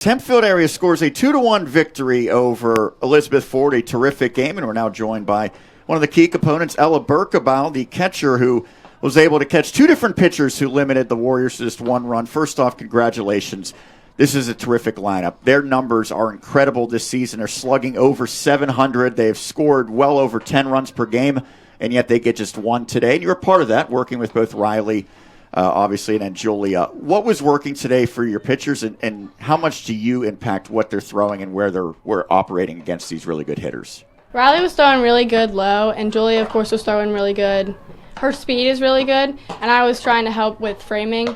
Hempfield area scores a 2-1 victory over Elizabeth Forward, a terrific game, and we're now joined by one of the key components, Berkebile, the catcher who was able to catch two different pitchers who limited the Warriors to just one run. First off, congratulations. This is a terrific lineup. Their numbers are incredible this season. They're slugging over 700. They have scored well over 10 runs per game, and yet they get just one today. And you're a part of that, working with both Riley obviously, and then Julia. What was working today for your pitchers, and how much do you impact what they're throwing and where we're operating against these really good hitters? Riley was throwing really good low, and Julia, of course, was throwing really good. Her speed is really good, and I was trying to help with framing.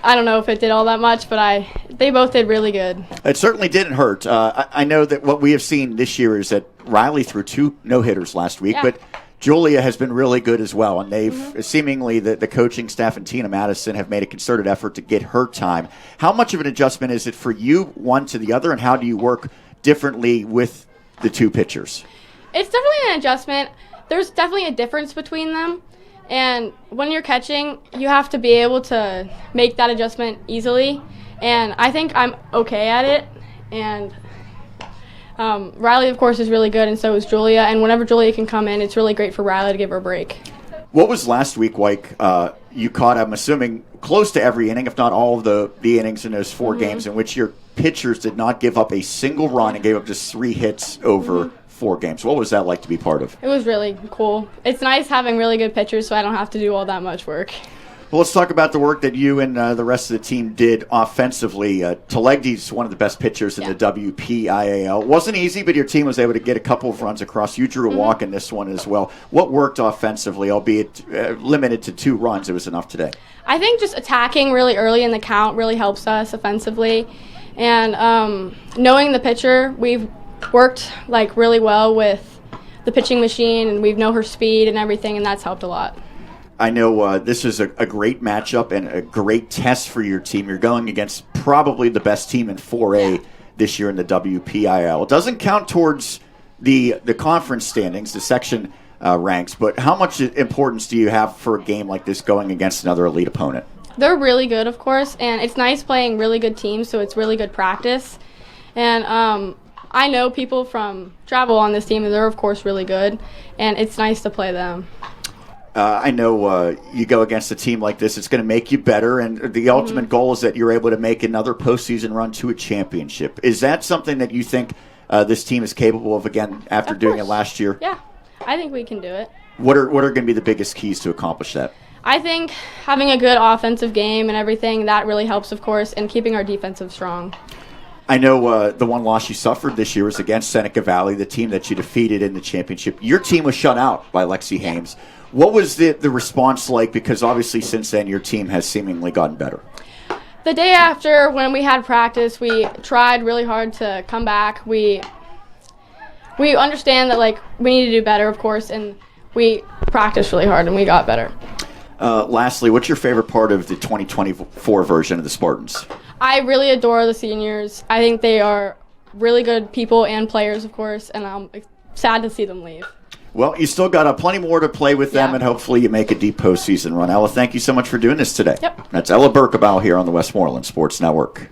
I don't know if it did all that much, but they both did really good. It certainly didn't hurt. I know that what we have seen this year is that Riley threw 2 no-hitters last week, but Julia has been really good as well, and they've seemingly the coaching staff and Tina Madison have made a concerted effort to get her time. How much of an adjustment is it for you, one to the other, and how do you work differently with the two pitchers? It's definitely an adjustment. There's definitely a difference between them, and when you're catching, you have to be able to make that adjustment easily, and I think I'm okay at it, and Riley, of course, is really good, and so is Julia. And whenever Julia can come in, it's really great for Riley to give her a break. What was last week like? You caught, I'm assuming, close to every inning, if not all of the innings in those 4 games in which your pitchers did not give up a single run and gave up just 3 hits over 4 games. What was that like to be part of? It was really cool. It's nice having really good pitchers, so I don't have to do all that much work. Well, let's talk about the work that you and the rest of the team did offensively. Talegdi's one of the best pitchers in the WPIAL. It wasn't easy, but your team was able to get a couple of runs across. You drew a walk in this one as well. What worked offensively, albeit limited to 2 runs? It was enough today. I think just attacking really early in the count really helps us offensively. And knowing the pitcher, we've worked really well with the pitching machine, and we know her speed and everything, and that's helped a lot. I know this is a great matchup and a great test for your team. You're going against probably the best team in 4A this year in the WPIL. It doesn't count towards the conference standings, the section ranks, but how much importance do you have for a game like this going against another elite opponent? They're really good, of course, and it's nice playing really good teams, so it's really good practice. And I know people from travel on this team, and they're, of course, really good, and it's nice to play them. I know you go against a team like this, it's going to make you better, and the ultimate goal is that you're able to make another postseason run to a championship. Is that something that you think this team is capable of again after doing it last year? Yeah, I think we can do it. What are going to be the biggest keys to accomplish that? I think having a good offensive game and everything, that really helps, of course, and keeping our defensive strong. I know the one loss you suffered this year was against Seneca Valley, the team that you defeated in the championship. Your team was shut out by Lexi Hames. What was the response like? Because obviously since then your team has seemingly gotten better. The day after, when we had practice, we tried really hard to come back. We understand that we need to do better, of course, and we practiced really hard and we got better. Lastly, what's your favorite part of the 2024 version of the Spartans? I really adore the seniors. I think they are really good people and players, of course, and I'm sad to see them leave. Well, you still got plenty more to play with them, and hopefully you make a deep postseason run. Ella, thank you so much for doing this today. Yep. That's Ella Berkebile here on the Westmoreland Sports Network.